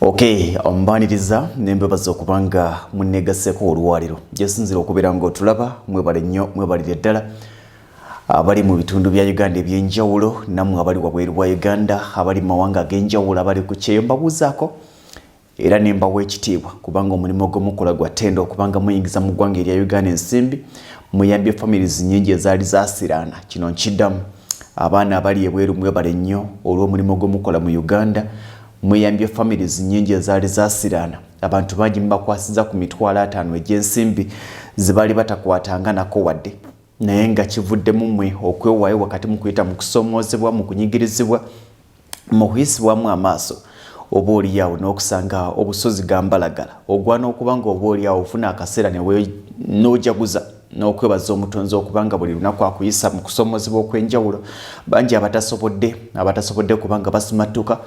Okay, ombaniriza nembebaza okubanga munnegaseko olwaliro. Jesinzira okubeera ng'otulaba mwebale nnyo mwebalire ddala. Abali mu bitundu bya Uganda ebyenjawulo namwe abali wabweru wa Uganda abali mu mawanga ag'enjawulo abali ku KYEYO mbabuuzaako era ne mbawa ekitiibwa kubanga omulimu gw'omukola gwa ttendo okubanga muyingiza mu ggwanga erya Uganda ensimbi muyambye families nnyingi ezaali zaasiraana. Kino nkiddamu abaana abali ebweru mwebale nnyo olw'omulimu gw'omukola mu Uganda. Muyambye families nyingi ezaali zaasiraana. Abantu bangi mbakwasiza ku mitwalo 5 egy'ensimbi zibali batakwatanga nako wadde. Naye nga kivuddemu mmwe okwewaayo wakati mu kuyita mu kusomoozebwa mu kunyigirizibwa mu kuyisibwamu amaaso oba oliyaawo n'okusanga obusozi gambalagala ogwana okubanga oba oliyaawo ofuna akaseera n'ojaguza n'okwebaza omutonzi okubanga buli lunaku akuyisa mu kusomoozebwa okw'enjawulo. Bangi abatasobodde kubanga basimattuka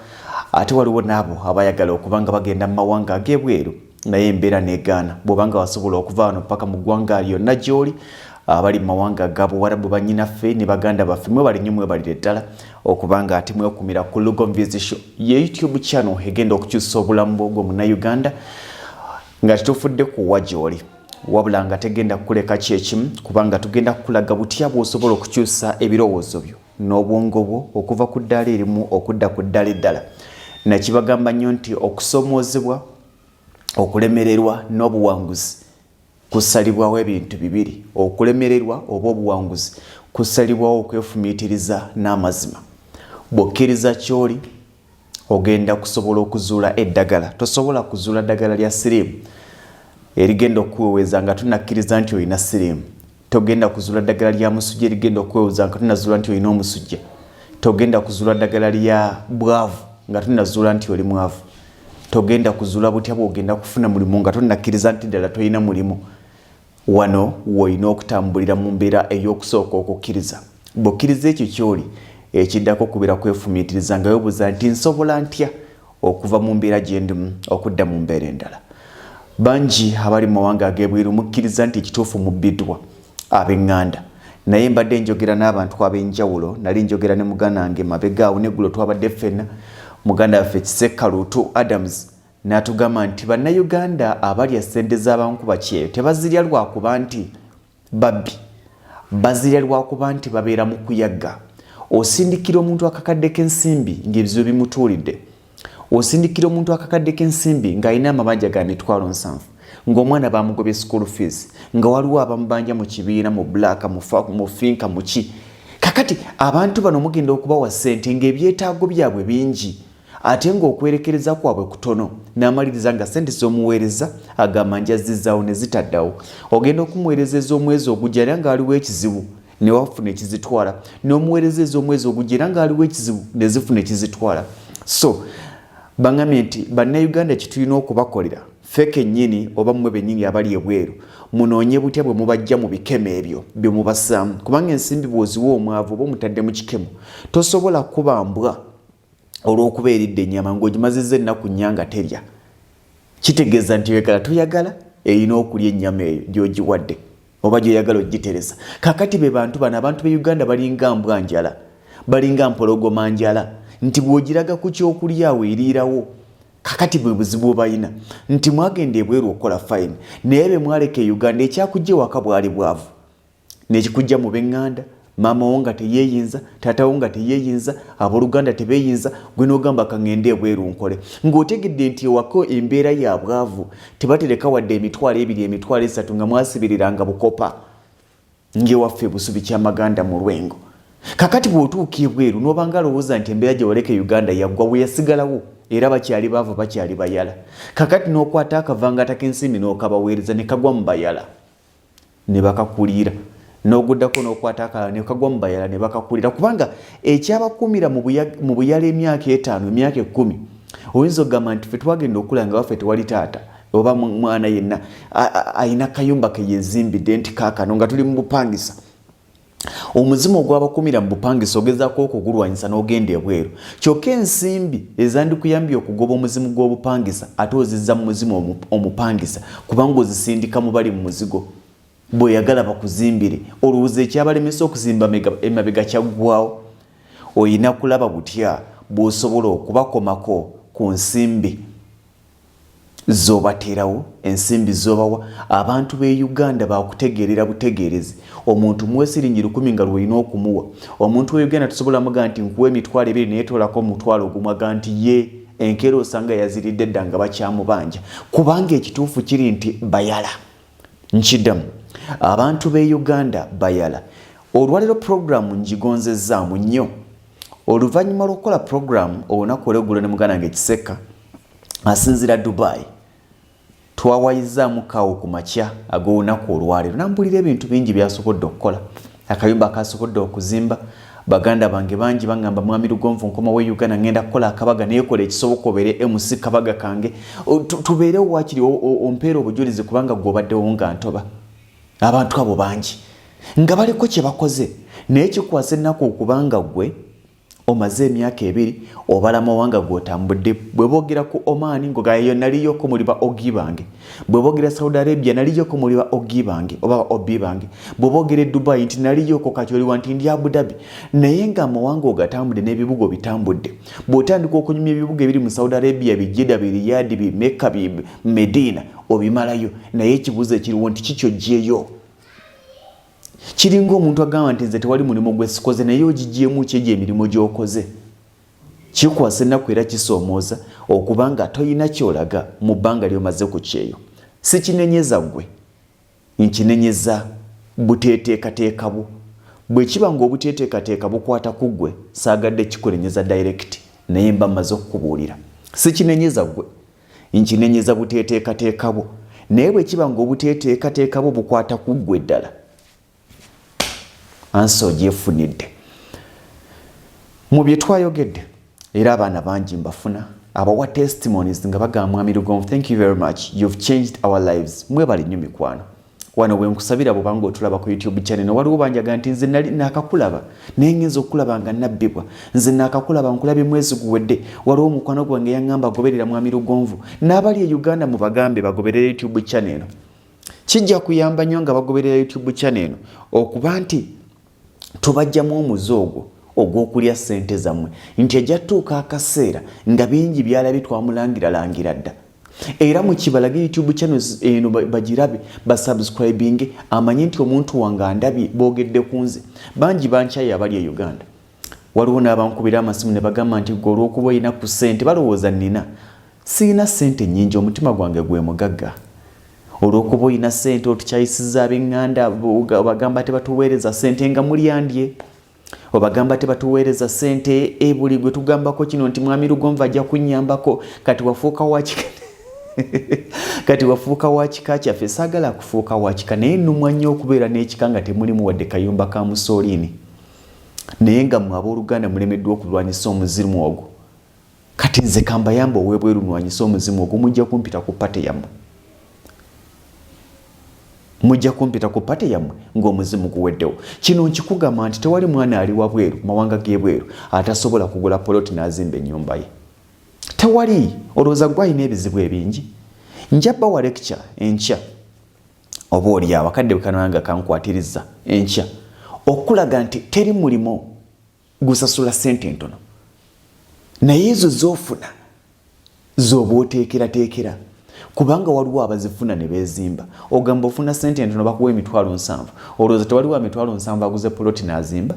ate waliwo n'abo abayagala okubanga bagenda mu mawanga ag'ebweru naye embeera n'egaana. Bw'obanga wasobola okuva wano paka mu ggwanga lyonna gy'oli abali mu mawanga ag'Abuwarabu bannyinaffe ne baganda baffe mwebale nnyo mwebalire ddala okubanga ate mwekumira ku Lugon Views Show ye YouTube channel egenda okukyusa obulamu bw'ogwo Munnayuganda nga tetufudde kuwa gy'oli wabula nga tegenda kukuleka kyekimu kubanga tugenda kukulaga butya bw'osobola okukyusa ebirowoozo byo n'obwongo bwo okuva ku ddaala erimu okudda ku ddaala eddala. Nakibagamba nnyo nti okusomoozebwa okulemererwa n'obuwanguzi kusalibwawo ebintu bibiri. Okulemererwa oba obuwanguzi kusalibwawo okwefumiitiriza n'amazima. Bw'okkiriza ky'oli ogenda kusobola okuzuula eddagala. Tosobola kuzuula ddagala lya siriimu erigenda okuweweeza nga tunnakkiriza nti olina siriimu. Togenda kuzuula ddagala lya musujja erigenda okuweweeza nga tunnazuula nti olina omusujja. Togenda kuzuula ddagala lya bwavu nga tunnazuula nti oli mwavu. Togenda kuzuula butya bw'ogenda kufuna mulimu nga tonnakkiriza nti ddala tolina mulimu. Wano woyina okutambulira mu mbeera ey'okusooka okukkiriza. Bw'okkiriza ekyo ky'oli ekiddako kubeera kwefumiitiriza nga weebuuza nti nsobola ntya okuva mu mbeera gye ndimu okudda mu mbeera endala. Bangi abali mu mawanga ag'ebweru mukkiriza nti ekituufu mubbiddwa ab'eŋŋanda. Naye mbadde njogera n'abantu ab'enjawulo, nali njogera ne muganda wange mabegaawo n'eggulo twabadde ffenna muganda waffe Kisekalutu Adams n'atugamba nti Bannayuganda abalya ssente z'abankuba KYEYO tebazirya lwakuba nti babbi, bazirya lwakuba nti babeera mu kuyagga. Osindikira omuntu akakadde k'ensimbi ng'ebizibu bimutuulidde. Osindikira omuntu akakadde k'ensimbi ng'alina amabanja ga 7,000 ng'omwana bamugobye school fees nga waliwo abamubanja mu kibiina mu black mu finka mu ki. Kakati abantu bano mugenda okubawa ssente ng'ebyetaago byabwe bingi ate ng'okwerekereza kwabwe kutono n'amaliriza nga ssente z'omuweereza agamba njazzizaawo ne zitaddawo. Ogenda okumuweereza ez'omwezi ogujja era ng'aliwo ekizibu ne wafuna ekizitwala, n'omuweereza ez'omwezi ogujja era ng'aliwo ekizibu ne zifuna ekizitwala. So bangambye nti Bannayuganda kitulina okubakolera ffe kennyini oba mmwe bennyini abali ebweru munoonye butya bwe mubajja mu bikeme ebyo bye mubassaamu kubanga ensimbi bw'oziwa omwavu oba omutadde mu kikemo tosobola kubambwa olw'okuba eridde ennyama ng'ogimazizza ennaku nnya nga terya. Kitegeeza nti oyagala toyagala erina okulya ennyama eyo gy'ogiwadde oba gy'oyagala ogitereza. Kakati be bantu bano abantu b'e Uganda balinga mbwa njala, balinga mpologoma njala nti bw'ogiraga ku kyokulyawo eriirawo. Kakati bwe buzibu bayina nti mwagenda ebweru okola fine naye be mwaleka e Uganda ekyakujja ewaka bwali bwavu nekikujja mu b'eŋŋanda. Maama wo nga teyeeyinza, taata wo nga teyeeyinza, abooluganda tebeeyinza, gwe n'ogamba kangende ebweru nkole ng'otegedde nti ewaka embeera ya bwavu tebatereka wadde emitwalo 2 emitwalo 3 nga mwasibiriranga bukopa ng'ewaffe busubi kyamaganda mu lwengo. Kakati bw'otuuka ebweru n'obanga alowooza nti embeera gye waleka Uganda yaggwa we yasigalawo era bakyali baavu bakyali bayala. Kakati n'okwata akavangata k'ensimbi n'okabaweereza ne kagwa mu bayala ne bakakulira. N'oguddako n'okwata akalala ne kagwa mu bayala ne bakakulira kubanga ekyabakuumira mu buyala emyaka 5 emyaka 10 oyinza okugamba nti ffe twagenda okula nga waffe tewali taata oba mwana yenna ayina kayumba ke yezimbidde nti kaakano nga tuli mu bupangisa. Omuzimu ogwabakumira mu bupangisa ogezaako okugulwanyisa n'ogenda ebweru. Kyokka ensimbi ezandikuyambye okugoba omuzimu gw'obupangisa ate ozizza mu muzimu omupangisa kubanga ozisindika mu bali mu muzigo. Bw'oyagala bakuzimbire olowooza ekyabalemesa okuzimba emabega kyaggwaawo. Oyina kulaba butya bw'osobola okubakomako ku nsimbi zobaterawo ensimbi zobawa abantu be Uganda bakutegerera butegerezi omuntu mwesiringi 10 nga lwina okumuwa omuntu we Uganda tusobola muga nti nkuwe emitwalo 2 netolako mutwalo gumwaga nti ye enkero osanga yaziridde ddanga bakyamubanja kubanga ekituufu kiri nti bayala nkidamu abantu be Uganda bayala olwalero programu njigonzezaamu nnyo oluvannyuma lw'okukola programu olunaku olw'eggulo ne muganda wange Kiseka asinzira Dubai twawayizaamu kawo ku makya ag'olunaku olwalero nambulira ebintu bingi byasobodde okukola akayumba kasobodde okuzimba baganda bange bangi bangamba mwami Lugonvu nkoma we Uganda ngenda kukola akabaga neekola ekisoboka obeere MC kabaga kange tubeerewo wakiri ompeera obujulizi kubanga gw'obaddewo nga ntoba abantu abo bangi nga baliko kye bakoze naye kikwasa ennaku okubanga gwe omaze emyaka 2 obala mawanga gw'otambudde bwe boogera ku Oman ngogayo naliyo ko muliba ogibange bwe boogera Saudi Arabia naliyo ko muliba ogibange oba obibange bwe boogera Dubai nti naliyo ko katyoli wanti ndi Abu Dhabi naye nga amawanga ogatambudde n'ebibugo bitambudde bw'otandika okunyumya ebibugo ebiri mu Saudi Arabia bijjeda Riyadh bi Mecca bi Medina obimalayo naye ekibuuzo ekiriwo nti kikyojjeeyo kiringa omuntu agamba nti nze tewali mulimu gwe sikoze naye ogigyemu kyegye emirimu gy'okoze kikwasa ennaku era kisoomooza okubanga toyina kyolaga mu bbanga lyomaze ku kyeyo si kinenyeza gwe nkinenyeza buteeteekateeka bwe kiba ng'obuteeteekateeka bukwata ku gwe saagadde kikulenyeza direct naye mba mmaze okukubuulira si kinenyeza gwe nkinenyeza buteeteekateeka naye bwe kiba ng'obuteeteekateeka bukwata ku gwe ddala anso gyefunidde mu bye twayogedde era abaana bangi mbafuna abawa testimonies nga bagamba mwami Lugonvu thank you very much you've changed our lives mwebali nnyo mikwano wano we nkusabira bwobanga otulaba ku YouTube channel waliwo banjaga nti nze nali nakakulaba naye ngenza okulaba nga nabbibwa nze nakakulaba nkulabye mwezi guwedde waliwo omukwano gwange yaŋŋamba goberera mwami Lugonvu n'abali e Uganda mu bagambe bagoberera YouTube channel kijja kuyamba nnyo nga bagoberera YouTube channel okuba nti tubajjamu omuzoogo ogw'okulya ssente zammwe nti ejjatuuka akaseera nga bingi byalabi twamulangira dda era mu kibalage YouTube channels eno bagirabe basubscribing amanye nti omuntu wange andabye boogedde ku nze bangi bankyaye abali e Uganda waliwo n'abankubira amasimu ne bagamba nti gwe olw'okuba olina ku ssente balowooza nnina siina ssente nnyingi omutima gwange gwe mugagga olw'okuba olina ssente otukyayisiza ab'eŋŋanda obagamba tebatuweereza ssente nga mulyandye obagamba tebatuweereza ssente ebuli gwe tugambako kino nti mwami Lugonvu ajja kunnyambako kati wafuuka wakika kati wafuuka wakika kyaffe saagala kufuuka wakika naye nnumwa nnyo okubeera n'ekika nga temulimu wadde kayumba ka Mussolini naye nga mmwe abooluganda mulemeddwa okulwanyisa omuzimu ogwo kati nze kambayamba ow'ebweru nwanyisa omuzimu ogwo mujja kumpita ku pate yammwe mujja kumpita ku pate yammwe ng'omuzimu guweddewo kino nkikugamba nti tewali mwana ali wabweru mawanga g'ebweru atasobola kugula poloti n'azimba ennyumba ye tewali olowooza gwalina ebizibu ebingi njabba wa lecture enkya oba oli abakadde bekananga kankwatiriza enkya okulaga nti teri mulimo gusasula ssente ntono naye ezo z'ofuna z'oba oteekerateekera kubanga waliwo abazifuna ne beezimba ogamba ofuna ssente ntono bakuwa emitwalo 7 olowooza tewaliwo emitwalo 7 aguze poloti n'azimba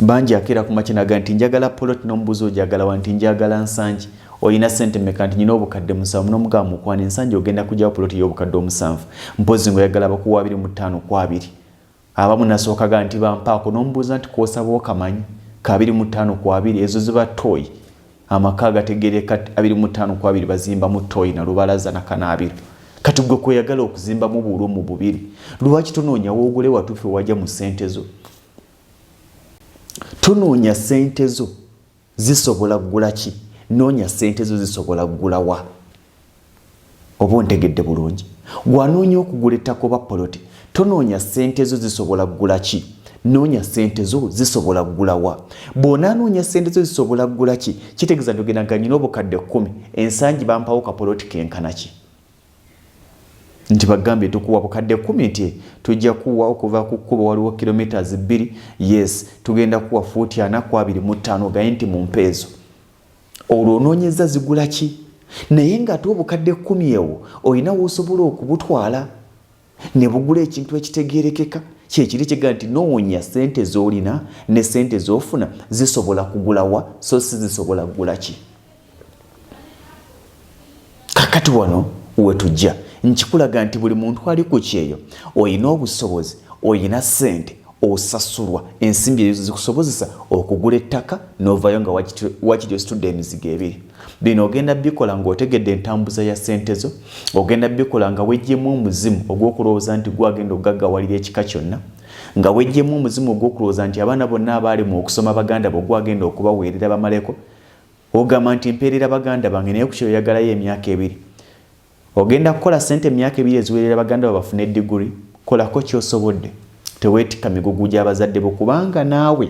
bangi akeera ku makinaga nti njagala poloti n'omubuzi ojagala wanti njagala nsangi olina ssente mmeka nti nyina obukadde 7 n'omugamba mukwana ensangi ogenda kugyawo poloti y'obukadde 7 mpozi ng'oyagala bakuwa 25 ku 2 abamu nasookaga nti bampaako n'omubuuza nti kwosaba okamanyi ka 25 ku 2 ezo ziba toyi amaka gategereka 25 ku 2 bazimba mu toyi na lubalaza na kanaabiro kati gwe kweyagala okuzimba mu bulu mu bubiri lwaki tunoonya woogule watufe wajja mu ssente zo tunoonya ssente zo zisobola kugula ki noonya ssente zo zisobola kugula wa oba ontegedde bulungi gwanoonya okugula ettako ba poloti tunoonya ssente zo zisobola kugula ki noonya ssente zo zisobola kugula wa bw'ona anoonya ssente zo zisobola kugula ki kitegeeza ndogenda nga nyina obukadde 10 ensangi bampawo ka poloti kenkana ki nti bagambye tukuwa bukadde 10 nti tujja kuwa okuva ku kkubo waliwo kilometers 2 yes tugenda kuwa fuuti 4 ku 25 gaye nti mu mpeezo olwo onoonyeza zigula ki naye ng'ate obukadde 10 ewo olina w'osobola okubutwala ne bugula ekintu ekitegeerekeka kyekiri kiga nti noonya ssente z'olina ne ssente z'ofuna zisobola kugulawa so si zisobola kugula ki. Kakati wano wetujja nkikulaga nti buli muntu ali ku kyeyo olina obusobozi olina ssente osasulwa ensimbi ezo zikusobozesa okugula ettaka n'ovaayo nga wakiri ositudde emizigo ebiri. Bino ogenda bikola ng'otegedde entambuza ya ssente zo, ogenda bikola nga wejjemu omuzimu ogw'okulowooza nti gwagenda okugaggawalira ekika kyonna, nga wejjemu omuzimu ogw'okulowooza nti abaana bonna abali mu okusoma baganda bo gwagenda okubaweerera bamaleko, ogamba nti mpeerera baganda bange naye ku kyo oyagalayo emyaka 2. Ogenda kukola ssente emyaka 2 eziweerera baganda bo bafune diguri, kolako ky'osobodde. Teweetika migugu gy'abazadde bo kubanga naawe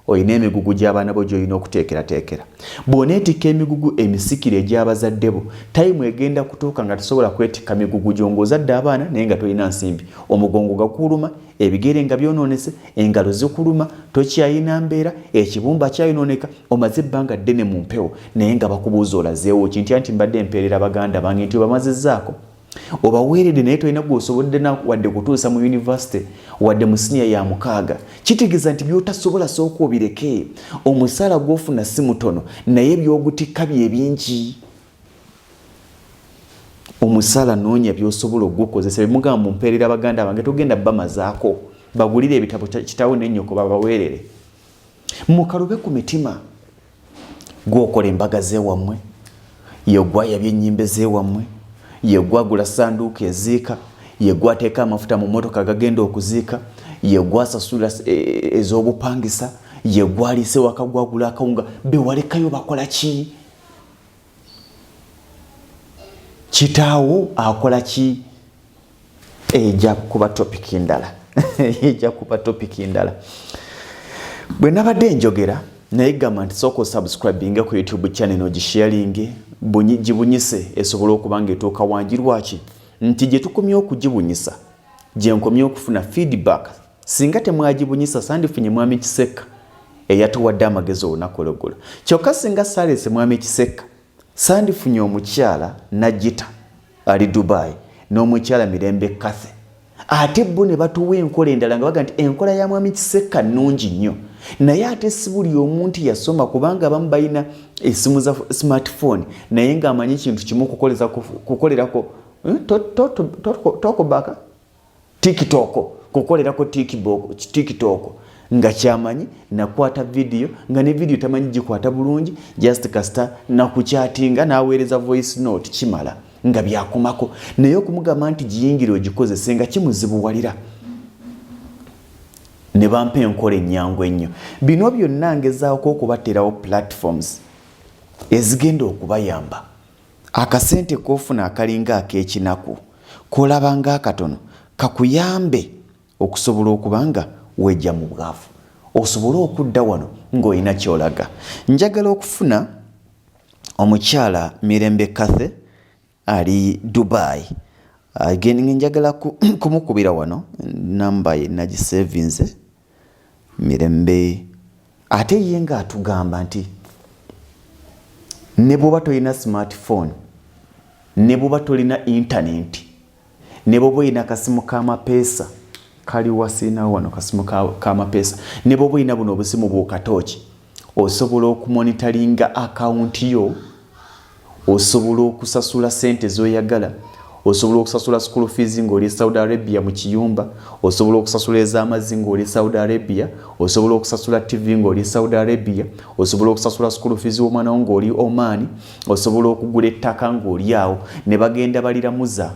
olina emigugu gy'abaana bo gy'olina okuteekerateekera. Bw'oneetikka emigugu emisikire egy'abazadde bo, tayimu egenda kutuuka nga tosobola kwetikka migugu gyo ng'ozadde abaana naye nga tolina nsimbi. Omugongo gakuluma, ebigere nga byonoonese, engalo zikuluma, tokyayina mbeera, ekibumba kyayonooneka, omaze ebbanga ddene mu mpewo naye nga bakubuuza olazeewo ki nti mbadde mpeerera baganda bange nti obamazizzaako. Obaweeredde naye tolina gw'osobodde wadde kutuusa mu university wadde mu siniya ya 6. Kitegeeza nti by'otasobola sooka obireke. Omusaala gw'ofuna si mutono naye by'ogutikka bye bingi. Omusaala noonya by'osobola okugukozesa. Bimugamba mumpeerera baganda bange togenda bamazaako. Bagulire ebitabo kitaawo ne nnyoko babaweerere. Mukalube ku mitima. Gw'okola embaga z'ewammwe. Ye gwayabya ennyimbe z'ewammwe. Ye gwagula sanduuka eziika, ye gwateeka amafuta mu mmotoka gagenda okuziika, ye gwasasula ez'obupangisa, ye gwaliise waka gwagula akawunga, bewalekayo bakola ki? Kitaawo akola ki? Ejja kuba topiki ndala. Ejja kuba topiki ndala. Bwe nabadde njogera naye gamba nti sooka osubscribinga ku YouTube channel ogisharinge gibunyise esobola okuba ng'etuuka wanjirwaki nti gye tukomye okugibunyisa gye nkomye okufuna feedback. Singa temwagibunyisa sandifunye mwami Kiseka eyatuwadde amagezi olunaku olw'eggulo. Kyokka singa saalese mwami Kiseka sandifunye omukyala Najjita ali Dubai n'omukyala Mirembe Kathe. Ate bo ne batuwa enkola endala nga baga nti enkola ya mwami Kiseka nnungi nnyo. Naye ate si buli omuntu yasoma kubanga abamu balina essimu za smartphone naye ng'amanyi kintu kimu kukolerako tokobaka TikTok, kukolerako TikTok nga kyamanyi nakwata video nga ne video tamanyi gikwata bulungi just kasta nakukyatinga naweereza voice note kimala nga byakomako naye okumugamba nti giyingire ogikozese nga kimuzibuwalira. Ne bampa enkola ennyangu ennyo. Bino byonna ngezaako okubateerawo platforms ezigenda okubayamba. Akasente k'ofuna akalinga ak'ekinaku kolaba nga akatono kakuyambe okusobola okuba nga wejja mu bwavu, osobole okudda wano ng'olina ky'olaga. Njagala okufuna omukyala Mirembe Kathe ali Dubai. Njagala kumukubira wano namba ye nagisevinze Mirembe. Ate ye nga atugamba nti ne bw'oba tolina smartphone, ne bw'oba tolina internet, ne bw'oba olina akasimu k'amapeesa kali wasinawo wano kasimu k'amapeesa, ne bw'oba olina buno obusimu bw'okatooki, osobola okumonitaringa akawunti yo, osobola okusasula ssente z'oyagala, osobola okusasula school fees ng'oli Saudi Arabia mu kiyumba, osobola okusasula ez'amazzi ng'oli Saudi Arabia, osobola okusasula TV ng'oli Saudi Arabia, osobola okusasula school fees w'omwana wo ng'oli Oman, osobola okugula ettaka ng'oli awo. Ne bagenda baliramuza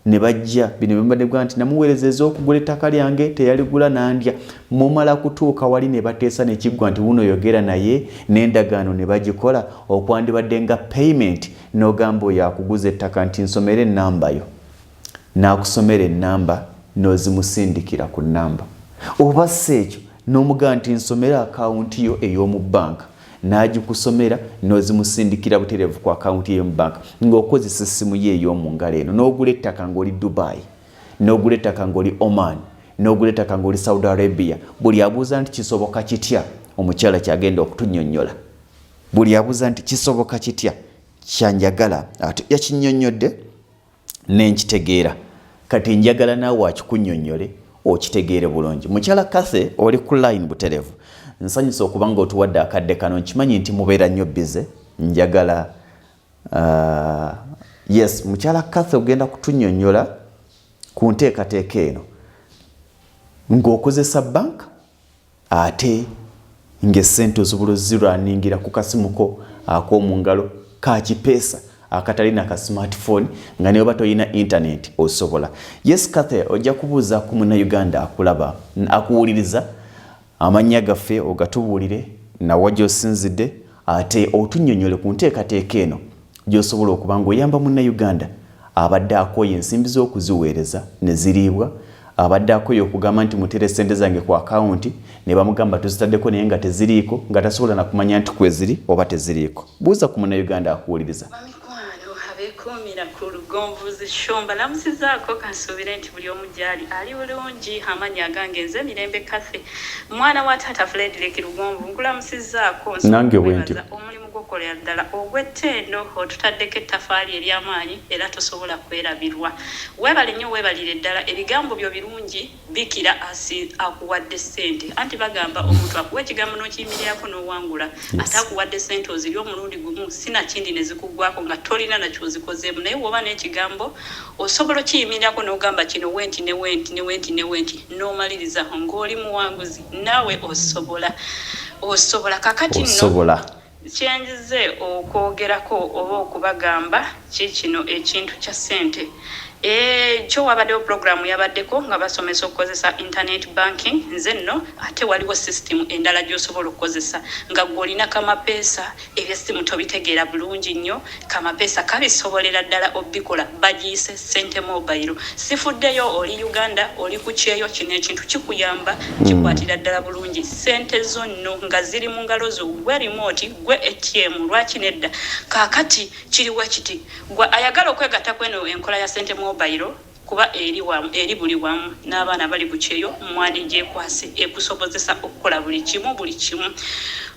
ne bajja bino bembadde nti namuweerezeza okugula ettaka lyange teyaligula nandya. Mumala kutuuka wali ne bateesa nekiggwa nti wuno yogera naye n'endagaano ne bagikola okwandibadde nga payment n'ogamba oyo akuguza ettaka nti nsomere ennamba yo, n'akusomera ennamba n'ozimusindikira ku nnamba. Oba si ekyo n'omugamba nti nsomera akawunti yo ey'omu banka, n'agikusomera n'ozimusindikira butereevu ku akawunti y'omu banka ng'okozesa essimu ye ey'omu ngalo eno. N'ogula ettaka ng'oli Dubai, n'ogula ettaka ng'oli Oman, n'ogula ettaka ng'oli Saudi Arabia. Buli abuuza nti kisoboka kitya, omukyala kyagenda okutunnyonnyola. Buli abuuza nti kisoboka kitya, kyanjagala ate yakinnyonnyodde n'enkitegeera kati njagala naawe akikunnyonnyole okitegeere bulungi. Mukyala Kathe oli ku line buterevu, nsanyusa okuba nga otuwadde akadde kano, nkimanyi nti mubeera nnyo bize. Njagala yes, Mukyala Kathe ogenda kutunnyonnyola ku nteekateeka eno ng'okozesa banka ate ng'essente osobola ozirwaningira ku kasimuko ak'omu ngalo ka kipeesa akatalina ka smartphone nga ne oba toyina internet osobola. Yes Kathe, ojja kubuuza ku Munnayuganda akulaba akuwuliriza amannya gaffe ogatubuulire nawa gy'osinzidde ate otunnyonnyole ku nteekateeka eno gy'osobola okuba ng'oyamba Munnayuganda abadde akooye ensimbi z'okuziweereza ne ziriibwa, abadde akooye okugamba nti mutere ssente zange ku akawunti ne bamugamba tuzitaddeko naye nga teziriiko, nga tasobola na kumanya nti kweziri oba teziriiko. Buuza ku Munnayuganda akuwuliriza. Kumira ku Lugonvuzi Shomba lamusizaako kansuubire nti buli omu gyali ali bulungi. Amannya agange nze Mirembe Kathe mwana wa taata Frederick Lugonvu nkulamusizaako nange bwenti omulimu gw'okolera ddala ogw'ettendo otutaddeko ettafaali ery'amaanyi era tosobola kwerabirwa. Weebale nnyo weebalire ddala ebigambo byo birungi bikira akuwadde ssente anti bagamba omuntu akuwa ekigambo n'okiyimirirako n'owangula ate akuwadde ssente oziri omulundi gumu sinakindi ne zikuggwako nga tolina nakyo zikozeemu naye woba n'ekigambo osobola okiyimirirako n'ogamba kino wenti ne wenti ne wenti ne wenti n'omaliriza ng'oli muwanguzi naawe osobola kakati nno kyenjize okwogerako oba okubagamba kikino ekintu kya ssente. Kyo wabaddewo programu yabaddeko nga basomesa okukozesa internet banking. Nze nno ate waliwo system endala gy'osobola okukozesa nga gw'olina kamapeesa ebyessimu tobitegeera bulungi nnyo. Kamapeesa kabisobolera ddala obikola bagiyise Sente Mobile. Sifuddeyo oli Uganda oli ku KYEYO, kino ekintu kikuyamba kikwatira ddala bulungi ssente zo nno nga ziri mu ngalo zo gwe remote gwe ATM lwaki nedda kaakati kiriwa kiti gwe ayagala okwegatta kweno enkola ya Sente Mobile kuba eri buli wamu n'abaana bali ku KYEYO mwani gyekwase ekusobozesa okukola buli kimu.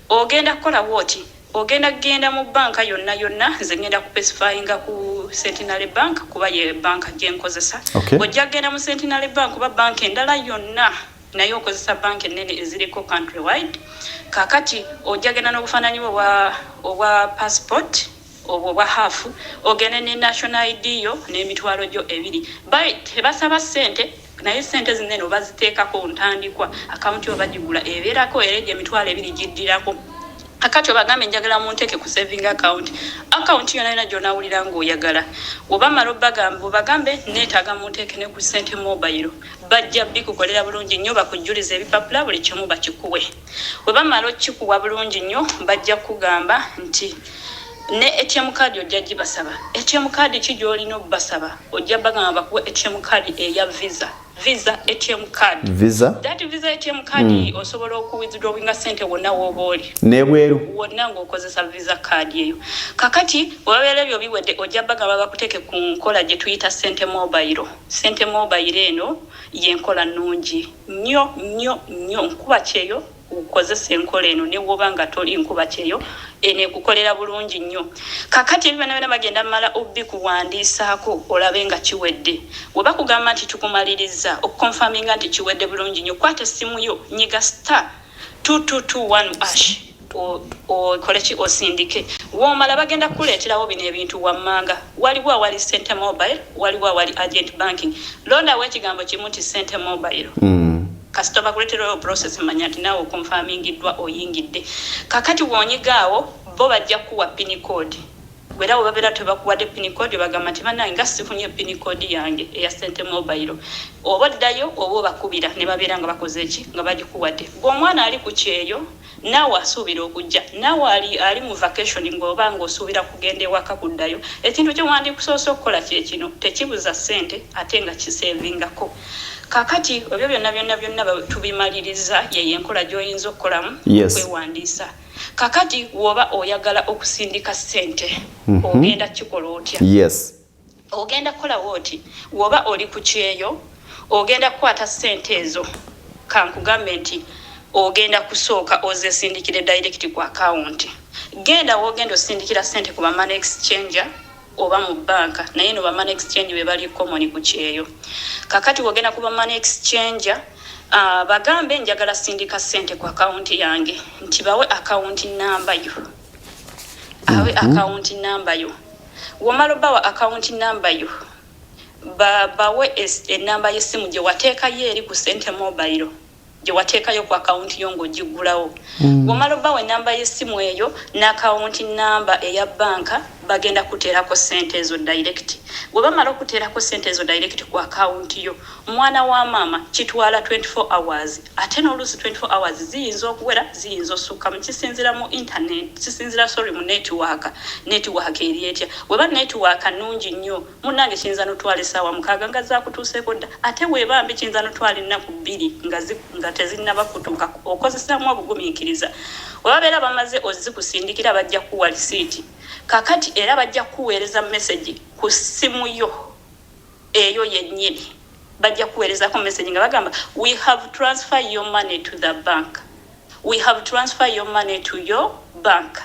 Ogenda kukola woti ogenda genda mu banka yonna nze ngenda kupesifayinga ku Centenary Bank kuba ye banka gyenkozesa. Ojja genda mu Centenary Bank kuba banka endala yonna naye okozesa banka ennene eziriko country wide. Kakati ojja genda n'obufaananyi obwa passport obwa hafu ogende ne national ID yo n'emitwalo gyo ebiri. Tebasaba ssente naye ssente zinene baziteekako ntandikwa akawunti obagigula ebeerako era egyo emitwalo ebiri giddirako. Akati obagambe njagala munteeke ku saving account yonna gy'onaawulira ng'oyagala. Obamala obagambe neetaaga munteeke ne ku Sente Mobile bajja bikukolera bulungi nnyo bakujjuliza ebipapula buli kimu bakikuwe. Bwe bamala okikuwa bulungi nnyo bajja kugamba nti ne ATM card ojja gibasaba. ATM card ki gy'olina obbasaba? Ojja bagamba bakuwe ATM card eya Visa ATM card. That Visa ATM card osobola okuwithdrawinga ssente wonna w'oba oli. N'ebweru. Wonna ng'okozesa Visa card eyo. Kakati wabeera ebyo biwedde ojja bagamba bakuteeke ku nkola gye tuyita Sente Mobile. Sente Mobile eno y'enkola nnungi nnyo nkuba KYEYO ukozesa enkola eno ne woba nga toli nkuba KYEYO enekukolera bulungi nnyo. Kakati ebyo bagenda mala obikuwandiisaako olabe nga kiwedde. Bwe bakugamba nti tukumaliriza okukonfaminga nti kiwedde bulungi nnyo kwata essimu yo nyiga *2221# okoleki osindike. Womala bagenda kuleeterawo bino ebintu wammanga. Waliwo awali Sente Mobile, waliwo awali agent banking. Londawo ekigambo kimu nti Sente Mobile. Kasita bakuleeterawo process manya nti naawe okonfamingiddwa oyingidde. Kakati wonyigaawo bo bajja kuwa pin code. Bwera babeera tebakuwadde pin code bagamba nti bannange nga sifunye pin code yange eya Sente Mobile. Oba oddayo oba obakubira ne babeera nga bakoze eki nga bagikuwadde. Gw'omwana ali ku KYEYO naawe asuubira okujja. Naawe ali mu vacation ng'oba ng'osuubira kugenda ewaka kuddayo. Ekintu kye wandikusoose okukola kye kino tekibuza ssente ate nga kisevingako. Kakati ebyo byonna tubimaliriza ye enkola gy'oyinza okukolamu kwewandiisa. Kakati woba oyagala okusindika ssente ogenda kikola otya? Ogenda kukola woti woba oli ku KYEYO ogenda kukwata ssente ezo kankugambe nti ogenda kusooka ozesindikire direct ku account. genda wogenda osindikira sente ku money exchanger oba mu banka naye no money exchange be bali common ku kyeyo kakati wogenda ku money exchanger bagambe njagala sindika sente ku account yange nti bawe account number yo awe account number yo womalo bawa account number yo bawe enamba y'essimu gye wateekayo eri ku sente mobile gye wateekayo ku account yo ng'ogigulawo womalo bawe enamba y'essimu eyo n'account number eya banka bagenda kuteerako sente ezo direct bwe bamala okuteerako sente ezo direct ku account yo mwana wa maama kitwala 24 hours ate n'oluusi 24 hours ziyinza okuwera ziyinza osukka mu kisinzira mu internet kisinzira mu network eri etya weba network nnungi nnyo munnange kiyinza notwala essaawa mukaaga nga zaakutuuseeko dda ate weebambi kiyinza notwala ennaku 2 nga tezinnaba kutuuka okozesaamu obugumiikiriza webabeera bamaze ozikusindikira bajja kuwa lisiiti kakati era bajja kuweereza message ku simu yo eyo yennyini bajja kuweerezako message nga bagamba we have transferred your money to the bank we have transferred your money to your bank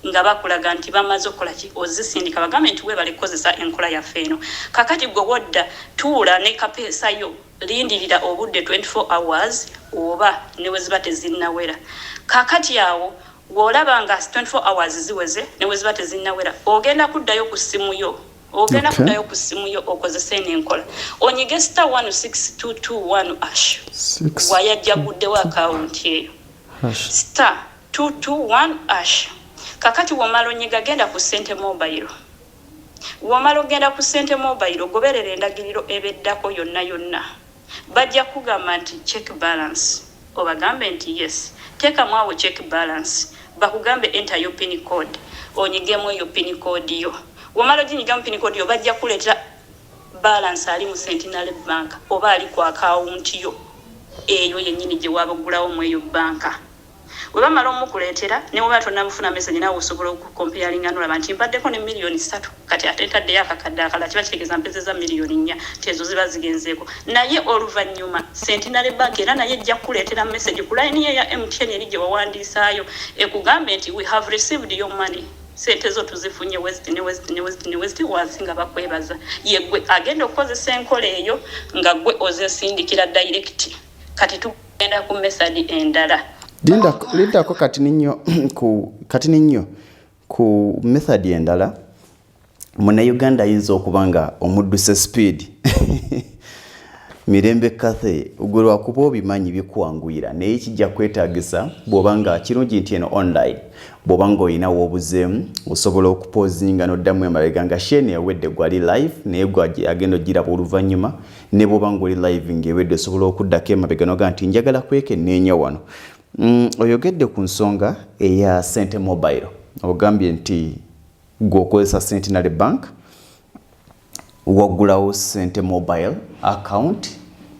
nga bakulaga nti bamaze okukola ki ozisindika bagambe nti weebale kukozesa enkola yaffe eno kakati gwe wodda tuula ne kapeesa yo lindirira obudde 24 hours oba ne we ziba tezinnawera kakati awo w'olaba nga 24 hours ziweze ne we ziba tezinnawera ogenda kuddayo ku simu yo kuddayo ku simu yo okozesa enkola onyige star 16221 ash wayajja guddewo account eyo star 221 ash kakati womala onyiga genda ku sente mobile womala ogenda ku sente mobile ogoberera endagiriro ebeddako yonna bajja kugamba nti check balance obagambe nti yes teekamu awo check balance bakugambe enter your pin code onyigemu eyo pin code yo womala oginyigamu pin code yo bajja kuleetera balance ali mu Centenary Bank oba ali ku account yo eyo yennyini gye wabagulawo mu eyo banka we bamala omukuleetera ne bwe tonabufuna message nawe osobola okukomparinga n'olaba nti mbaddeko ne million 3 kati ate ntaddeyo akakadde akala kiba kitegeeza mpezeza million 4 tezo ziba zigenzeeko naye oluvannyuma Centenary Bank era naye ejja kukuleetera message ku line ye ya MTN eri gye wawandiisaayo ekugambe nti we have received your money sente zo tuzifunye west wansi nga bakwebaza yegwe agenda okukozesa enkola eyo nga gwe ozesindikira direct kati tugenda ku message endala Linda ko kati ninyo ku method endala muna Uganda yinza okubanga omudduse speed mirembe kathe ugulwa kuba obimanyi bikuwanguyira naye kijja kwetaagisa bw'obanga kirungi nti eno online bw'obanga oyinawo obuzeemu osobola okupozinga n'oddamu emabega nga shene ewedde gwali live naye agenda ogiraba oluvannyuma ne bw'obanga oli live ng'ewedde osobola okuddako emabega noga nti njagala kwekenneenya wano oyogedde ku nsonga eya sente mobile ogambye nti gwokozesa Centenary Bank wagulawo sente mobile account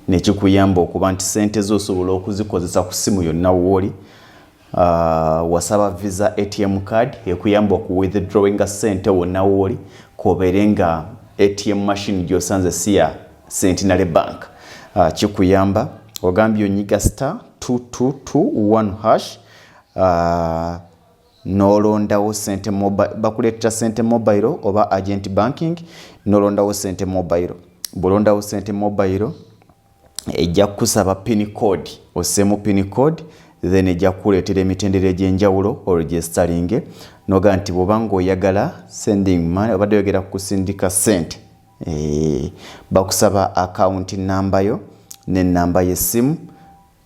nekikuyamba okuba nti sente zosobola okuzikozesa ku simu yonna wooli wasaba visa ATM card ekuyamba okuwithdrawinga sente wonna wooli kobeere nga ATM machine gyosanze si ya Centenary Bank kikuyamba ogambye onyiga star 2221 hash nolondawo sente mobile bakuleetera sente mobile oba agent banking nolondawo sente mobile bulondawo sente mobile ejja kusaba pin code osemu pin code then ejja kuleetera emitendera egy'enjawulo oregistering noga nti bw'obanga oyagala sending money obadde oyogera kusindika sente bakusaba account number yo n'ennamba y'essimu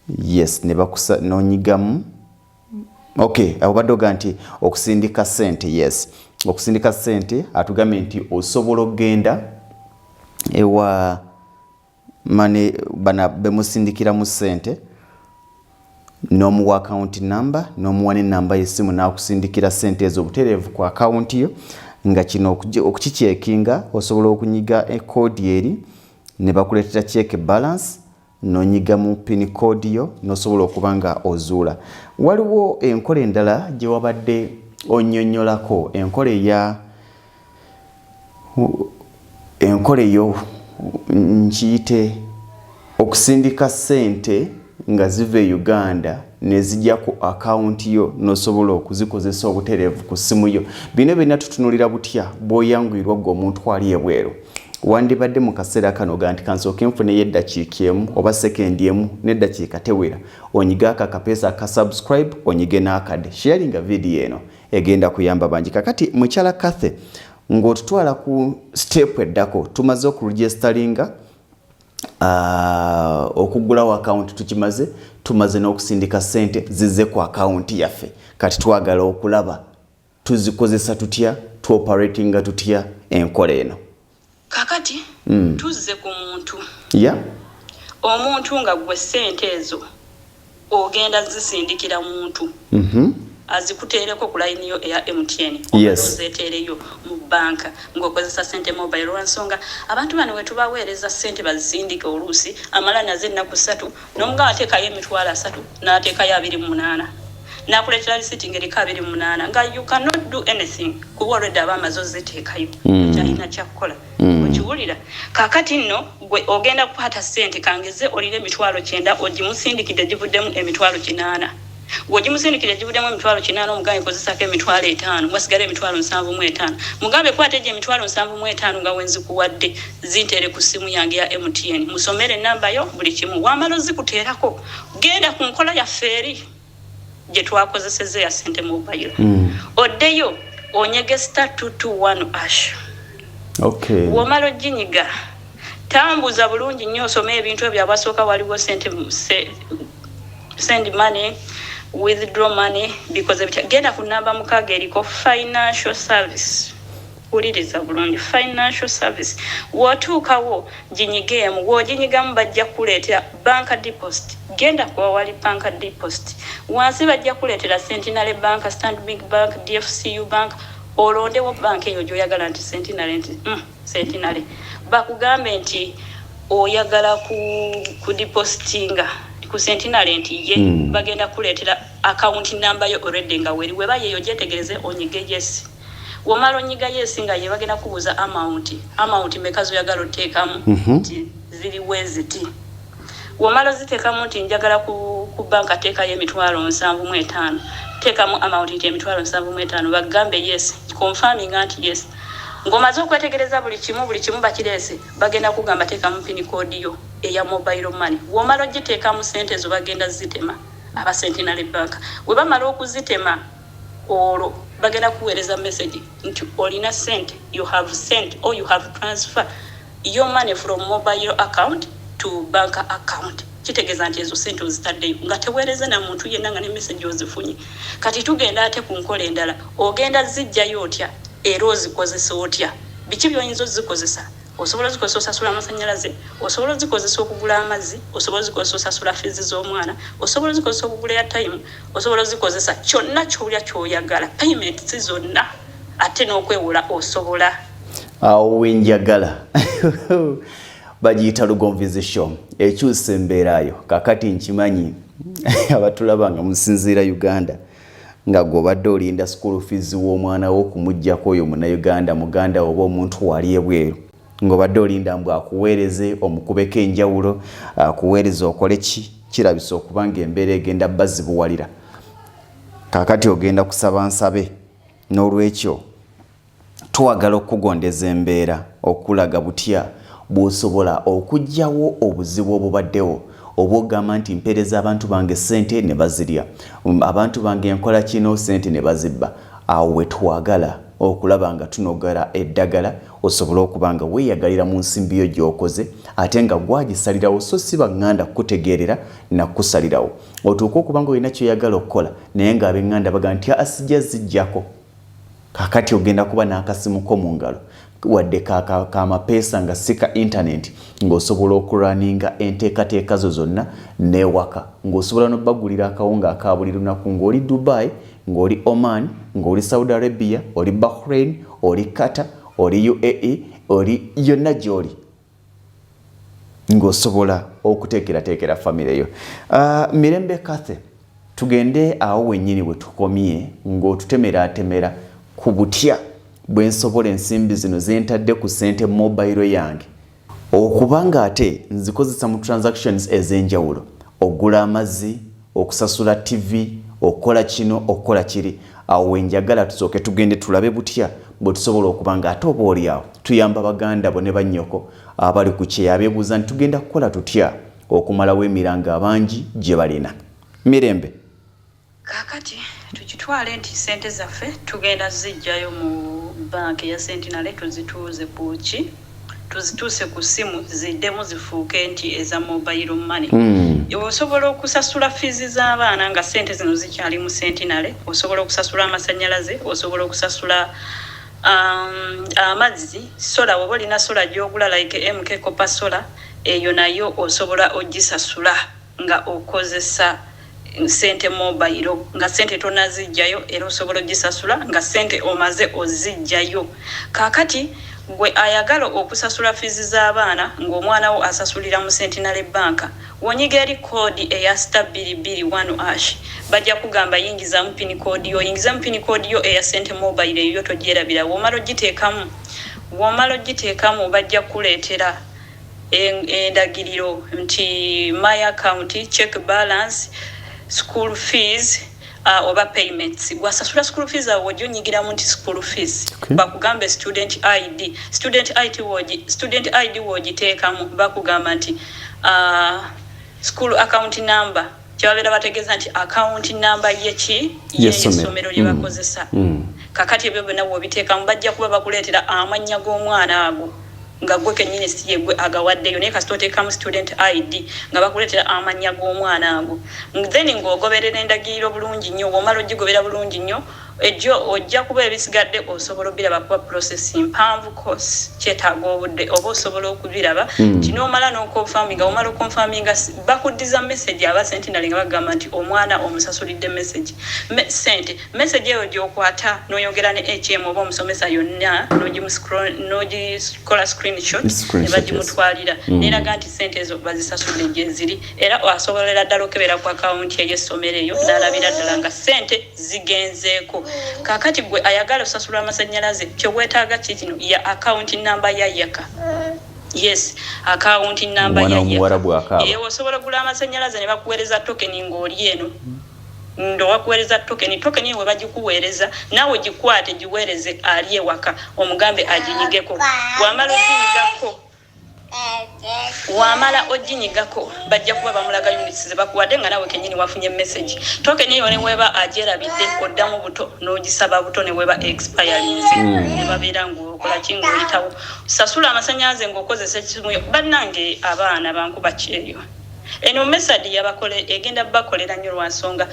yes ne bakusa nonyigamu okay obadde oga nti okusindika sente yes okusindika sente atugambye nti osobola okgenda ewa mane bana bemusindikira mu sente n'omuwa account number n'omuwa n'ennamba y'essimu n'akusindikira sente ezo butereevu ku account yo nga kino okukicekinga osobola okunyiga code eri ne bakuleetera check balance nonyiga mu pin code yo nosobola okubanga ozuula waliwo enkola endala gye wabadde onnyonnyolako enkola eyo nkiyite okusindika sente nga ziva e Uganda nezijja ku account yo nosobola okuzikozesa obutereevu ku simu yo. Bino byonna tutunulira butya bw'oyanguyirwa gwe omuntu ali ebweru. Wandibadde mu kaseera kano ga nti kansooke nfuneyo eddakiika emu oba sekendi emu n'eddakiika tewera onyiga akapeesa ka subscribe onyige n'akadde sharinga video eno egenda kuyamba bangi. Kakati mukyala Kathe ng'otutwala ku step eddako tumaze okuregisteringa okugulawo account tukimaze, tumaze n'okusindika sente zizze ku account yaffe. Kati twagala okulaba tuzikozesa tutya, tuoperatinga tutya enkola eno. Kakati tuzze ku muntu. Omuntu nga gwe sente ezo ogenda zisindikira muntu. Azikuteereko ku line yo eya MTN. Ozeeteereyo mu banka ng'okozesa sente mobile lwansonga abantu bano wetubaweereza sente bazisindike oluusi amala naze ennaku 3 n'omugawo ateekayo emitwalo 3 n'ateekayo 28 n'akuleetera risiti ng'eriko 28 nga you cannot do anything kuba already aba amaze oziteekayo kyalina kyakukola okiwulira. Kaakati nno gwe ogenda kukwata sente kangeze olire emitwalo 9 ogimusindikidde givuddemu emitwalo 8 Wojimusindikire givuddemu emitwalo 8 omugambe kozesako emitwalo 5 mwasigala emitwalo 75 mugambe kwate je emitwalo 75 nga wenzi kuwadde zintere ku simu yange ya MTN musomere namba yo buli kimu wamalo zikuteerako genda ku nkola ya feri je twakozeseze ya sente mobile oddeyo onyege *221 ash wamalo jinyiga tambuza bulungi nnyo osome ebintu ebyabasooka waliwo sente send money withdraw money because genda ku namba mukaga eriko financial service uliriza bulungi financial service wotuukawo jinyigemu wojinyigamu bajja kuleetera bank deposit genda kwa wali bank deposit wansi bajja kuleetera Centenary Bank, Stanbic Bank, DFCU Bank olondewo bank eyo gyoyagala nti Centenary bakugambe nti oyagala ku depositinga ku Centenary nti ye bagenda kuleetera account number yo already nga weri weba yeyo gyetegereze onyige yes womalo nyiga yes nga ye bagenda kubuza amount mekazo oyagala oteekamu nti ziri weziti womalo ziteekamu nti njagala ku banka teekayo emitwalo 75 teekamu amount nti emitwalo 75 bagambe yes confirming nti yes ngomaze okwetegereza buli kimu bakirese bagenda kugamba teekamu pin code yo eya mobile money womalo giteekamu sente zo bagenda zitema aba Centenary Bank we bamala okuzitema olo bagenda kuweereza message nti olina sente you have sent or you have transfer your money from mobile account to bank account kitegeeza nti ezo sente ozitaddeyo nga teweereze na muntu yenna nga ne message ozifunye. Kati tugenda ate ku nkola endala ogenda zijjayo otya era ozikozesa otya biki by'oyinza ozikozesa osobola zikozesa osasula amasannyalaze osobola zikozesa okugula amazzi osobola zikozesa osasula fees z'omwana osobola zikozesa okugula airtime osobola zikozesa kyonna ky'olya ky'oyagala payment si zonna ate n'okwewola osobola awo wenjagala bagiyita lugonvizition ekyusa embeerayo kakati nkimanyi abatulabanga musinziira Uganda nga gobadde olinda school fees w'omwana wo kumujjako oyo Munnayuganda muganda oba omuntu wali ebweru ngobadde olinda mbwa akuweereze omukubeko enjawulo akuweereze okole kirabisa okubanga embeera egenda bazibuwalira. Kakati ogenda kusaba nsabe n'olwekyo twagala okugondeza embeera okulaga butya bw'osobola okugyawo obuzibu obubaddewo obwogamba nti mpeereza abantu bange sente ne bazirya abantu bange enkola kino sente ne bazibba. Awo wetwagala okulaba nga tunogera eddagala osobola okubanga weeyagalira mu nsimbi yo gy'okoze ate nga gwagisalirawo so si baŋŋanda kukutegeerera na kusalirawo otuuka okubanga olina kyoyagala okukola naye ng'ab'eŋŋanda baga nti asijja zijjako. Kakati ogenda kuba n'akasimuko mu ngalo wadde kamapeesa nga si ka internet ng'osobola okuraninga enteekateeka zo zonna n'ewaka ng'osobola n'obbagulira akawunga aka buli lunaku ng'oli Dubai ng'oli Oman ng'oli Saudi Arabia oli Bahrain oli Qatar oli UAE oli yonna gy'oli ng'osobola okuteekerateekera famire yo. Mirembe Kathe tugende awo wennyini we tukomye ng'otutemera ku butya bwe nsobola ensimbi zino zentadde ku sente mobile yange okubanga ate nzikozesa mu transactions ez'enjawulo ogula amazzi okusasula TV okola kino okola kiri awo wenjagala tusooke tugende tulabe butya bwe tusobola okubanga ate oba oli awo tuyamba baganda bo ne bannyoko abali ku kyeyo abeebuuza nti tugenda kukola tutya okumalawo emiranga abangi gye balina mirembe kakati tukitwale nti sente zaffe tugenda zijjayo mu banki ya Sentinel tuzituuze kuki tuzituuse ku simu ziddemu zifuuke nti eza mobile money. Osobola okusasula fizi z'abaana nga sente zino zikyali mu Sentinel, osobola okusasula amasannyalaze, osobola okusasula amazzi, sola oba olina sola gy'ogula like MK Copper sola, eyo nayo osobola ogisasula nga okozesa sente mobile nga sente tonazijjayo era osobola ogisasula nga sente omaze ozijjayo. Kakati gwe ayagala okusasula fizi z'abaana ng'omwana wo asasulira mu Sentinel banka wonyiga eri kodi eya *221# bajja kugamba yingizamu pin code yo, yingizamu pin code yo eya sente mobile eyo togyerabira. Womala ogiteekamu bajja kuleetera endagiriro nti my account, check balance, school fees oba payments. Wasasula school fees awo ojonyigiramu nti school fees bakugambe student ID wogiteekamu bakugamba nti school account number kyababeera bategeeza nti account number y'essomero lye bakozesa. Kakati ebyo byonna bw'obiteekamu bajja kuba bakuleetera amannya g'omwana ago nga gwe kennyini si ye gwe agawaddeyo naye kasita oteekamu student ID nga bakuleetera amannya g'omwana ago. Then ng'ogoberera endagiriro bulungi nnyo, womala ogigobera bulungi nnyo ejjo ojja kuba ebisigadde osobola obiraba kuba process mpanvu course kyetaaga obudde oba osobola okubiraba kino omala n'okonfaminga. Omala okonfaminga bakuddiza message aba Sentinel nga bagamba nti omwana omusasulidde sente. Message eyo gy'okwata n'oyogera ne HM oba omusomesa yonna n'ogikola screenshot ne bagimutwalira n'eraga nti sente ezo bazisasudde gye ziri era asobolera ddala okebera ku akawunti ey'essomero eyo n'alabira ddala nga sente zigenzeeko. Kakati gwe ayagala osasula amasannyalaze kyewetaaga kino ya account number ya yaka. Yes, account number ya yaka. Osobola gula amasannyalaze ne bakuweereza token ng'oli eno. Ndo wakuweereza token we bagikuweereza naawe gikwate giweereze ali ewaka omugambe aginyigeko. Wamala oginyigako bajja kuba bamulaga units ze bakuwadde nga nawe kennyini wafunye message. Token eyo ne weba agyerabidde oddamu buto n'ogisaba buto ne weba expirings ne babeera ng'okola kingo oyitawo. Sasula amasannyalaze ng'okozesa ekimu bannange abaana bankuba kyeyo. Eno message yabakole egenda bakolera nnyo lwa nsonga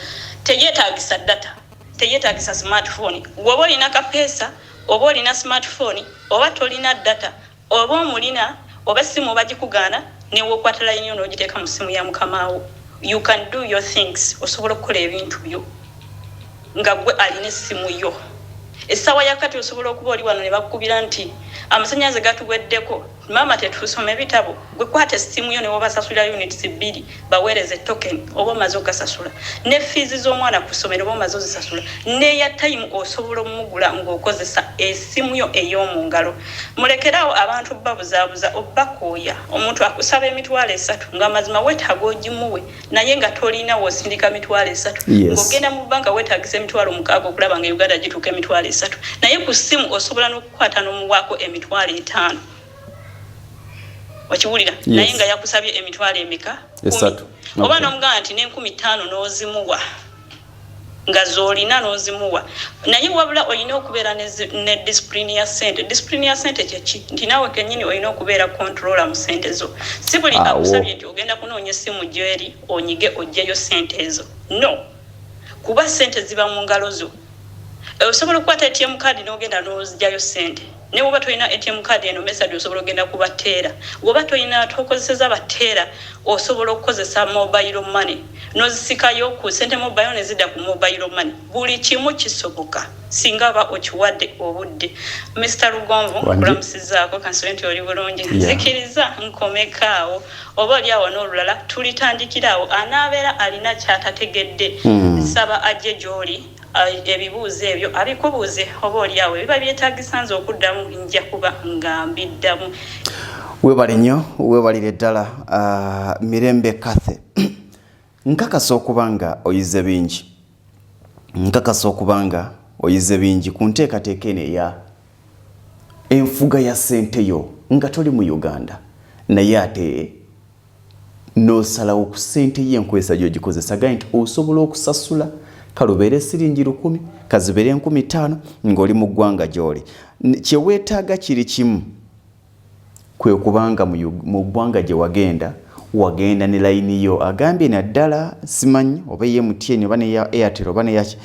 teyeetaagisa data, teyeetaagisa smartphone. Gwoba olina kapeesa oba olina smartphone oba tolina data oba omulina oba simu bagikugaana newe okwatala nnyo n'ogiteeka mu simu ya mukamaawo. You can do your things. Osobola okukola ebintu byo nga gwe alina essimu yo. Essaawa yakati osobola okuba oli wano ne bakukubira nti amasannyalaze gatuweddeko maama tetusome bitabo gwe kwata essimu yo ne wobasasulira units 2 baweereze token oba omaze ogasasula ne fees z'omwana ku ssomero oba omaze ozisasula n'eya time osobola omugula ng'okozesa essimu yo ey'omu ngalo. Mulekerawo abantu babuzaabuza obbakooya omuntu akusaba emitwalo 3 nga mazima weetaaga ogimuwe naye nga tolina w'osindika mitwalo 3 ng'ogenda mu banka weetaagisa emitwalo 6 okulaba nga Uganda gituuka emitwalo 3 naye ku ssimu osobola n'okukwata n'omuwaako emitwalo 5. Okiwulira naye nga yakusabye emitwalo emeka 10 oba n'omugamba nti n'15 n'ozimuwa nga z'olina n'ozimuwa naye wabula olina okubeera ne discipline ya sente. Discipline ya sente kyeki nti naawe kennyini olina okubeera controller mu sente zo. Si buli akusabye nti ogenda kunoonya essimu gy'eri onyige oggyeyo sente ezo, no, kuba sente ziba mu ngalo zo. Osobola okukwata ATM card n'ogenda n'ozigyayo sente. Ne woba tolina ATM card eno message osobola ogenda kubateera. Woba tolina tokozesa bateera osobola okukozesa mobile money. N'ozisikayo ku sente mobile ne zidda ku mobile money. Buli kimu kisoboka singa aba okiwadde obudde. Mr. Lugonvu kulamusizaako kansolenti oli bulungi. Zikiriza nkomekaawo oba oli awo n'olulala tulitandikiraawo anaabeera alina kyatategedde saba ajje gy'oli ebibuuzo ebyo abikubuuze oba oliawo biba byetaagisa nze okuddamu nja kuba nga mbiddamu. Weebale nnyo weebalire ddala Mirembe Kathe nkakasa okubanga oyize bingi ku nteekateeka eno eya enfuga ya ssente yo nga toli mu Uganda naye ate n'osalawo ku ssente y'enkozesa gy'ogikozesa gaye nti osobola okusasula kalubeere siringi 1000 kazibeere 5000 ng'oli mu ggwanga gy'oli. Kye weetaaga kiri kimu kwe kubanga mu ggwanga gye wagenda ne layini yo agambye naddala simanyi oba MTN oba ne ya Airtel oba ne yaki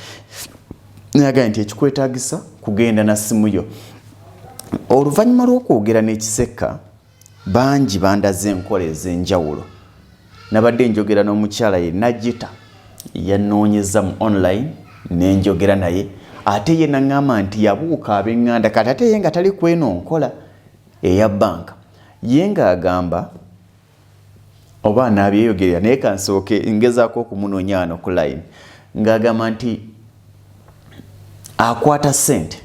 nagambye nti ekikwetaagisa kugenda na simu yo. Oluvannyuma lw'okwogera n'ekiseka bangi bandaze enkola ez'enjawulo. Nabadde njogera n'omukyala ye Najita yanoonyeza mu online n'enjogera naye ate ye naŋŋamba nti yabuuka ab'eŋŋanda kati ate ye nga tali kweno nkola eya banka ye ng'agamba oba n'abyeyogerera naye kansooke ngezaako okumunoonya wano ku line ng'agamba nti akwata ssente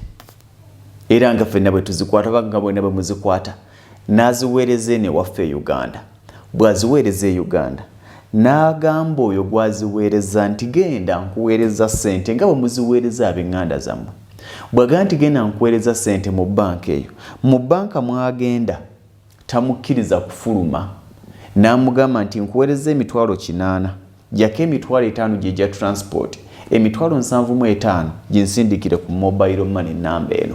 era nga ffenna bwe tuzikwata banga bwena bwe muzikwata n'aziweereza eno ewaffe e Uganda. Bw'aziweereza e Uganda n'agamba oyo gwaziweereza nti genda nkuweereza ssente nga bwe muziweereza ab'eŋŋanda zammwe. Bw'agamba nti genda nkuweereza ssente mu banka eyo, mu banka mwagenda tamukkiriza kufuluma n'amugamba nti nkuweereza emitwalo 800 jako emitwalo 5 gye gya transport, emitwalo 75 ginsindikire ku mobile money number eno.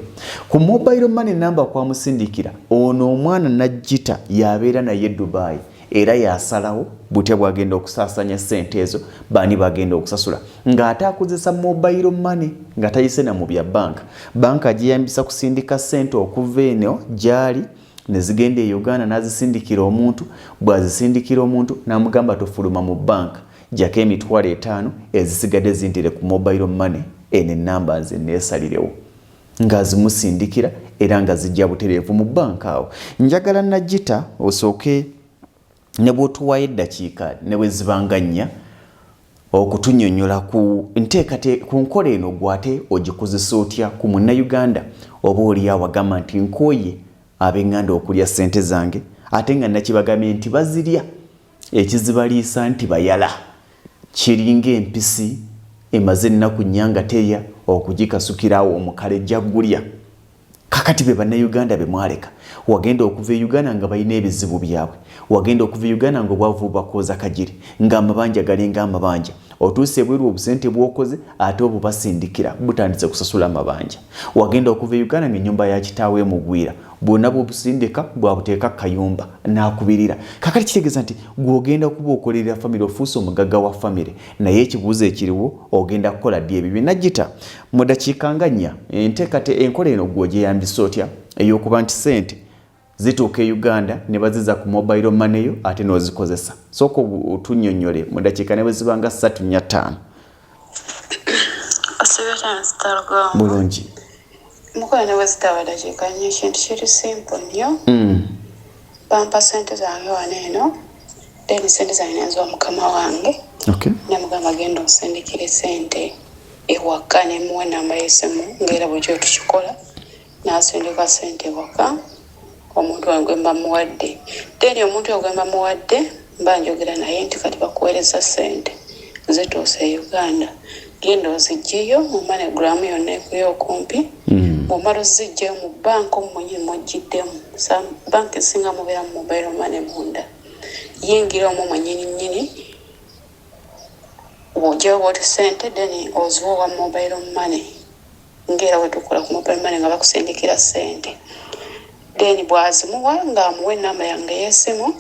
Ku mobile money number kwamusindikira ono omwana Najita yabeera naye Dubai era yasalawo butya bwagenda okusaasanya ssente ezo bani bagenda okusasula ng'ate akozesa mobile money nga tayise na mu bya banka giyambisa kusindika ssente okuva eno gyali ne zigenda e Uganda n'azisindikira omuntu. Bw'azisindikira omuntu n'amugamba tofuluma mu banka jako emitwalo 5 ezisigadde zintire ku mobile money ene namba nze neesalirewo ng'azimusindikira era nga zijja butereevu mu banka awo. Njagala Najita osooke ne bw'otuwayo eddakiika ne bwe zibanga nnya okutunnyonnyola ku nkola eno gwate ogikozesa otya ku Munnayuganda oba oli awagamba nti nkooye ab'eŋŋanda okulya ssente zange ate nga nakibagambye nti bazirya ekizibaliisa nti bayala kiringa empisi emaze ennaku nnya nga teya okugikasukirawo omukale ejja gulya. Kakati be Bannayuganda be mwaleka wagenda okuva e Uganda nga balina ebizibu byabwe, wagenda okuva e Uganda nga obwavu bakooza kagiri ng'amabanja galinga amabanja, otuuse bweru obusente bw'okoze ate obubasindikira butandise kusasula amabanja. Wagenda okuva e Uganda ng'ennyumba ya kitaawe emugwira bwonna bw'obusindika bwabuteeka kayumba n'akubirira. Kakati kitegeeza nti gw'ogenda kuba okolerera famire ofuuse omugagga wa famire naye ekibuuzo ekiriwo ogenda kukola ddi ebyo. Najita mu ddakiika nga nnya enkola eno gw'ogyeyambisa otya ey'okuba nti ssente zituuka e Uganda ne baziza ku mobile money yo ate n'ozikozesa. Sooka otunnyonnyole mu ddakiika ne bwe zibanga 3-4-5. Bulungi. Mukola ne wezitaba dakiika nnya ekintu kiri simple nnyo. Bampa ssente zange wano eno then ssente zange nenziwa mukama wange. Okay. Namugamba genda onsindikire ssente ewaka ne muwa ennamba y'essimu ng'era bwekyo tukikola n'asindika ssente ewaka omuntu wange mba muwadde. Then omuntu oyo gwe mba muwadde mba njogera naye nti kati bakuweereza ssente zituuse e Uganda genda ozigyeyo mu MoneyGram yonna ekuyo okumpi. Bw'omala ozigyeyo mu banka omunyini mwoggiddemu banka esinga mubeera mu mobile money munda yingira omwo mwennyini bw'ogyeyo bw'oti ssente then oziwa owa mobile money ng'era bwe tukola ku mobile money nga bakusindikira ssente. Then bw'azimuwa ng'amuwa ennamba yange y'essimu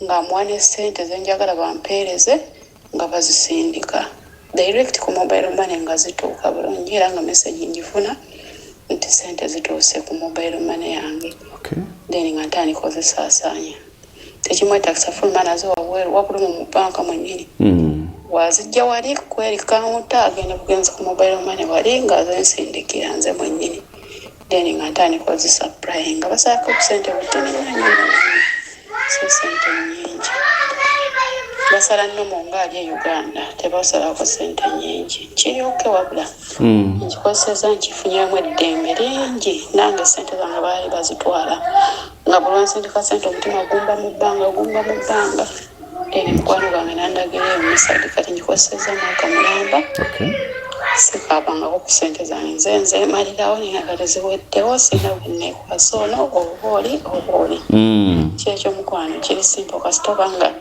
ng'amuwa ne ssente ze njagala bampeereze nga bazisindika direct ku mobile money nga zituuka bulungi era nga message njifuna nti ssente zituuse ku mobile money yange. Okay. Then nga ntandika ozisaasaanya tekimwetakisa fuluma nazo wabweru wabula mu banka mwennyini. Wazijja wali kweri kawunta agenda bugenzi ku mobile money wali nga zensindikira nze mwennyini then nga ntandika ozisupply nga basaako ssente butene nnyo so ssente nnyingi basala nno mu ngaali e Uganda tebasalako ssente nnyingi kiryoke wabula nkikozeseza nkifunyamu eddembe lingi nange ssente zange baali bazitwala nga bulwansindika ssente omutima gumba mu bbanga eri mukwano gwange nandagira omusadi kati njikozesezza mwaka mulamba sikabangako ku ssente zange nze malirawo ninga kati ziweddewo sina bweneekwasa ono obaoli kyekyo mukwano kiri simple kasita obanga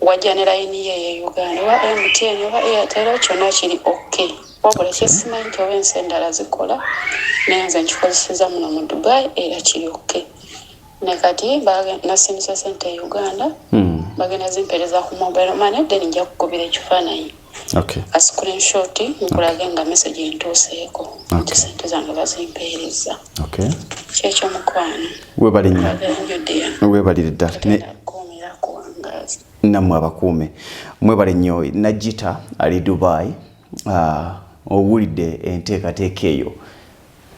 wajja ne layini ye ye Uganda oba MTN oba Airtel kyonna kiri okay wabula kyesimanyi nti oba ensi endala zikola naye nze nkikozeseza muno mu Dubai era kiri okay ne kati nasimisa ssente e Uganda bagenda zimpereza ku mobile money then nja kukubira ekifaananyi a screenshot nkulage nga message entuuseeko nti ssente zange bazimpeereza kyekyo mukwano webalire ddala nammwe abakuume mwebale nnyo Najjita ali Dubai owulidde enteekateeka eyo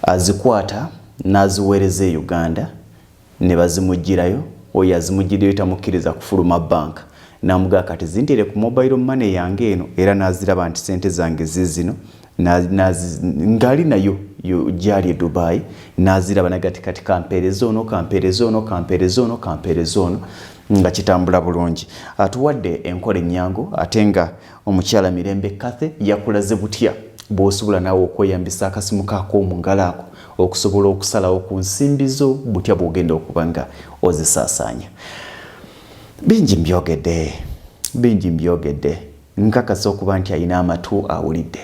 azikwata n'aziweereza e Uganda ne bazimugirayo oyo azimugirayo tamukkiriza kufuluma banka namugaa kati zintere ku mobile money yange eno era n'aziraba nti ssente zange zizino ngali nayo gyali e Dubai n'aziraba nagati kati kampeereza ono nga kitambula bulungi atuwadde enkola ennyangu ate nga omukyala Mirembe Kathe yakulaze butya bw'osobola naawe okweyambisa akasimu kaako mu ngalo ako okusobola okusalawo ku nsimbi zo butya bw'ogenda okuba nga ozisaasaanya. Bingi mbyogedde nkakasa okuba nti alina amatu awulidde.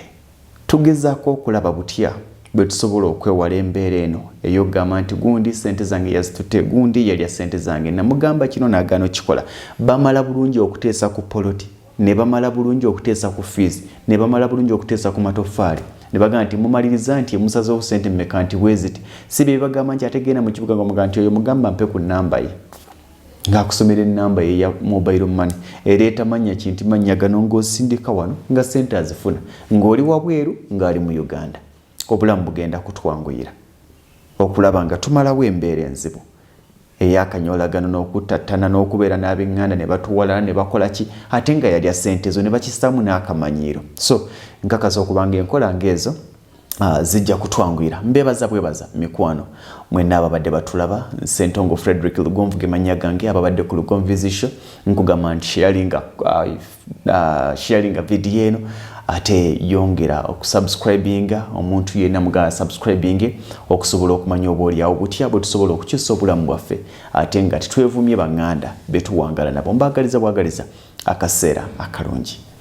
Tugezaako okulaba butya bwe tusobola okwewala embeera eno ey'okugamba nti gundi ssente zange yazitutte gundi yalya ssente zange namugamba kino n'agaana okikola. Bamala bulungi okuteesa ku poloti ne bamala bulungi okuteesa ku fees ne bamala bulungi okuteesa ku matoffaali ne bagamba nti mumaliriza nti emusazeewo ssente mmeka nti weeziti si bye bagamba nti ategenda mu kibuga nga mugamba nti oyo mugamba mpe ku nnamba ye ng'akusomera ennamba ye ya mobile money ereeta mannya kinti mannya gano ng'osindika wano nga ssente azifuna ng'oli wabweru ng'ali mu Uganda. Obulamu bugenda kutwanguyira okulaba nga tumalawo embeera enzibu ey'akanyolagano n'okutattana n'okubeera n'ab'eŋŋanda ne batuwalana ne bakola ki ate nga yalya ssente zo ne bakissaamu n'akamanyiiro. So nkakasa okubanga enkola ng'ezo zijja kutwanguyira. Mbebaza mikwano mwenna ababadde batulaba Ssentongo Frederick Lugonvuge mannya gange ababadde ku Lugonvision nkugamba nti sharinga video eno ate yongera okusubscribinga omuntu yenna mugala subscribing okusobola okumanya oboolyawo butya bwe tusobola okukyusa obulamu bwaffe ate nga titwevumye baŋŋanda betuwangala nabo. Mbagaliza bwagaliza akaseera akalungi.